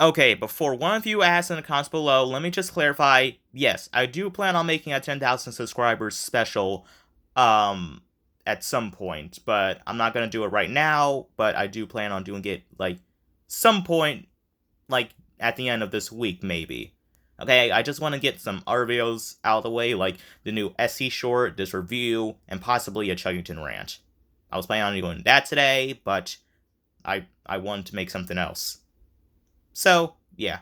Okay, before one of you asks in the comments below, let me just clarify. Yes, I do plan on making a 10,000 subscribers special, um, at some point, but I'm not gonna do it right now, but I do plan on doing it, like, some point, like, at the end of this week, maybe. Okay, I just want to get some art videos out of the way, like the new SC short, this review, and possibly a Chuggington rant. I was planning on doing that today, but I wanted to make something else. So, yeah.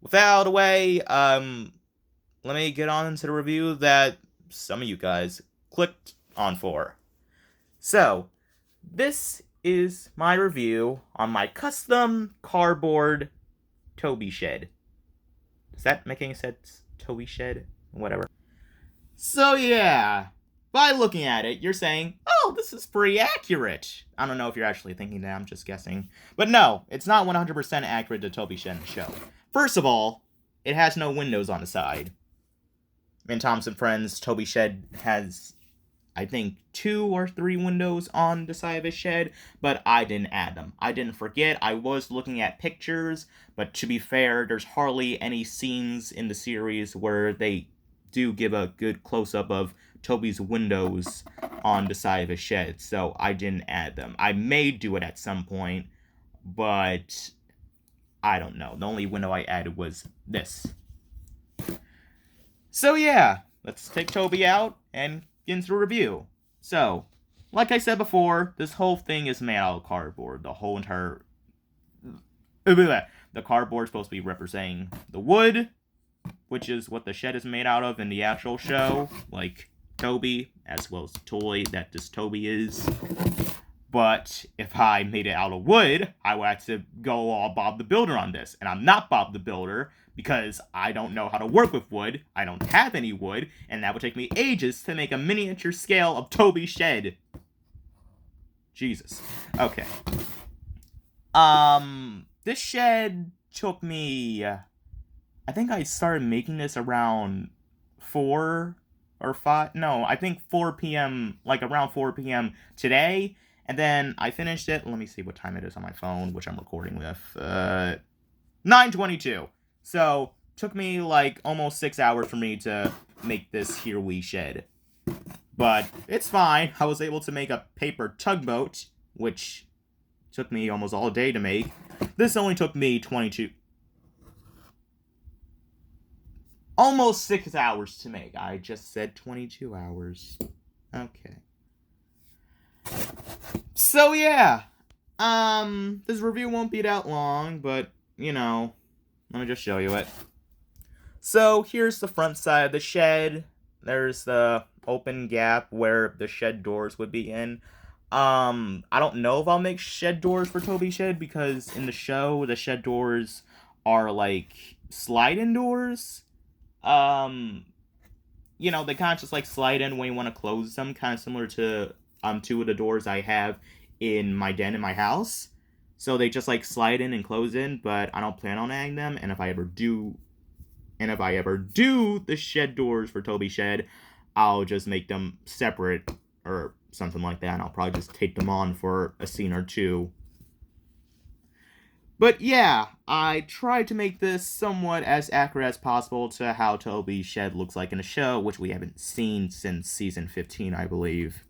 With that out of the way, let me get on into the review that some of you guys clicked on for. So, this is my review on my custom cardboard Toby shed. Does that make any sense? Toby shed? Whatever. So, yeah. By looking at it, you're saying, oh, this is pretty accurate. I don't know if you're actually thinking that, I'm just guessing. But no, it's not 100% accurate to Toby shed in the show. First of all, it has no windows on the side. In Thompson Friends, Toby shed has, I think, 2 or 3 windows on the side of his shed, but I didn't add them. I didn't forget. I was looking at pictures, but to be fair, there's hardly any scenes in the series where they do give a good close-up of Toby's windows on the side of his shed, so I didn't add them. I may do it at some point, but I don't know. The only window I added was this. So yeah, let's take Toby out and get into the review. So, like I said before, this whole thing is made out of cardboard. The whole entire... The cardboard is supposed to be representing the wood, which is what the shed is made out of in the actual show, like Toby, as well as the toy that this Toby is. But if I made it out of wood, I would have to go all Bob the Builder on this. And I'm not Bob the Builder, because I don't know how to work with wood, I don't have any wood, and that would take me ages to make a miniature scale of Toby's shed. Jesus. Okay. This shed took me... I think I started making this around 4 or 5... No, I think 4 p.m., like around 4 p.m. today, and then I finished it... Let me see what time it is on my phone, which I'm recording with. 9:22. So, took me like almost 6 hours for me to make this here wee shed. But it's fine. I was able to make a paper tugboat, which took me almost all day to make. This only took me 22... almost 6 hours to make. I just said 22 hours. Okay. So yeah. This review won't be that long, but, you know, let me just show you it. So, here's the front side of the shed. There's the open gap where the shed doors would be in. I don't know if I'll make shed doors for Toby Shed, because in the show, the shed doors are, like, slide-in doors. You know, they kind of just, like, slide in when you want to close them, kind of similar to, 2 of the doors I have in my den in my house. So they just, like, slide in and close in, but I don't plan on adding them, and if I ever do the shed doors for Toby Shed, I'll just make them separate, or something like that, and I'll probably just tape them on for a scene or 2. But yeah, I tried to make this somewhat as accurate as possible to how Toby's shed looks like in the show, which we haven't seen since season 15, I believe.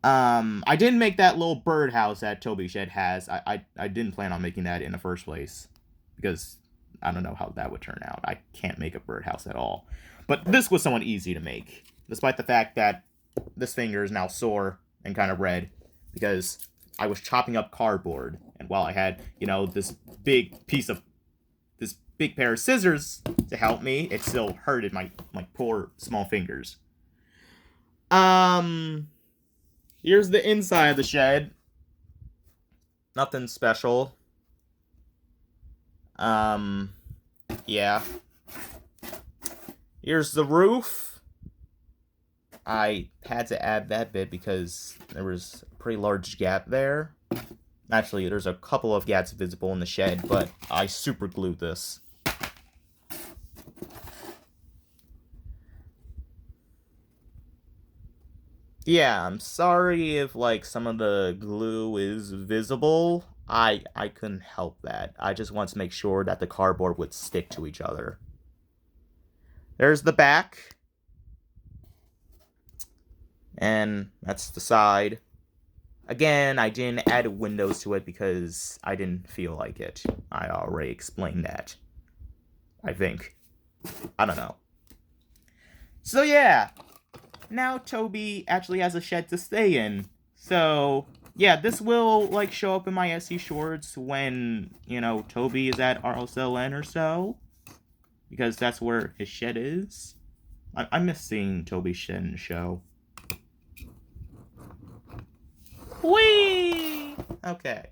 I didn't make that little birdhouse that Toby Shed has. I didn't plan on making that in the first place, because I don't know how that would turn out. I can't make a birdhouse at all. But this was somewhat easy to make, despite the fact that this finger is now sore and kind of red, because I was chopping up cardboard, and while I had, you know, this big pair of scissors to help me, it still hurted my poor small fingers. Here's the inside of the shed. Nothing special. Yeah. Here's the roof. I had to add that bit because there was a pretty large gap there. Actually, there's a couple of gaps visible in the shed, but I super glued this. Yeah, I'm sorry if, like, some of the glue is visible. I couldn't help that. I just wanted to make sure that the cardboard would stick to each other. There's the back. And that's the side. Again, I didn't add windows to it because I didn't feel like it. I already explained that. I think. I don't know. So yeah. Now Toby actually has a shed to stay in. So, yeah, this will, like, show up in my SC shorts when, you know, Toby is at RSLN or so. Because that's where his shed is. I miss seeing Toby's shed in the show. Whee! Okay.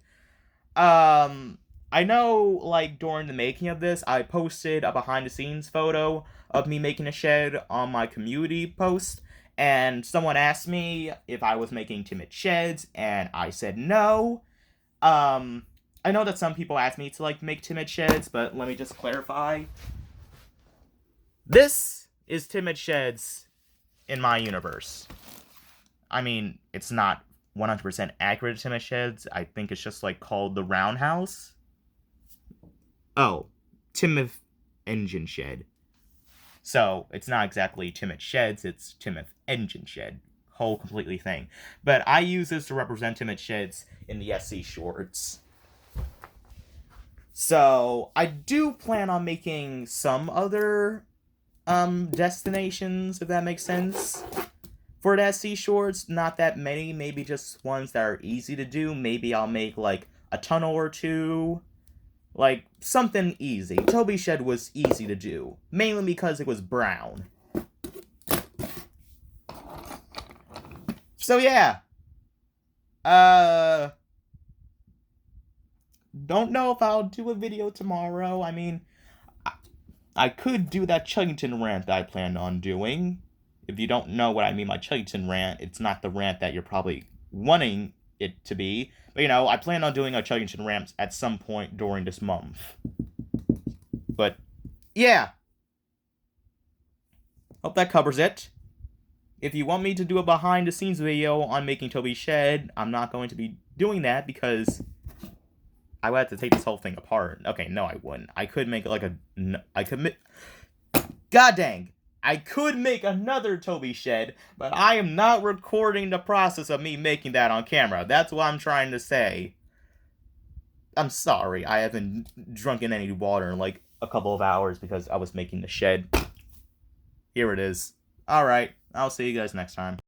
I know, like, during the making of this, I posted a behind-the-scenes photo of me making a shed on my community post, and someone asked me if I was making timid sheds, and I said no. I know that some people ask me to, like, make timid sheds, but let me just clarify. This is timid sheds in my universe. I mean, it's not 100% accurate to timid sheds. I think it's just, like, called the roundhouse. Oh, Timoth Engine Shed. So, it's not exactly Timoth Sheds, it's Timoth Engine Shed. Whole completely thing. But I use this to represent Timoth Sheds in the SC shorts. So, I do plan on making some other, destinations, if that makes sense. For the SC shorts, not that many, maybe just ones that are easy to do. Maybe I'll make, like, a tunnel or two. Like, something easy. Toby's shed was easy to do. Mainly because it was brown. So, yeah. Don't know if I'll do a video tomorrow. I mean, I could do that Chuggington rant that I planned on doing. If you don't know what I mean by Chuggington rant, it's not the rant that you're probably wanting it to be. But, you know, I plan on doing a Chuggington rant at some point during this month. But, yeah. Hope that covers it. If you want me to do a behind-the-scenes video on making Toby's shed, I'm not going to be doing that because I would have to take this whole thing apart. Okay, no, I wouldn't. I could make, like, God dang! I could make another Toby shed, but I am not recording the process of me making that on camera. That's what I'm trying to say. I'm sorry, I haven't drunken any water in like a couple of hours because I was making the shed. Here it is. Alright, I'll see you guys next time.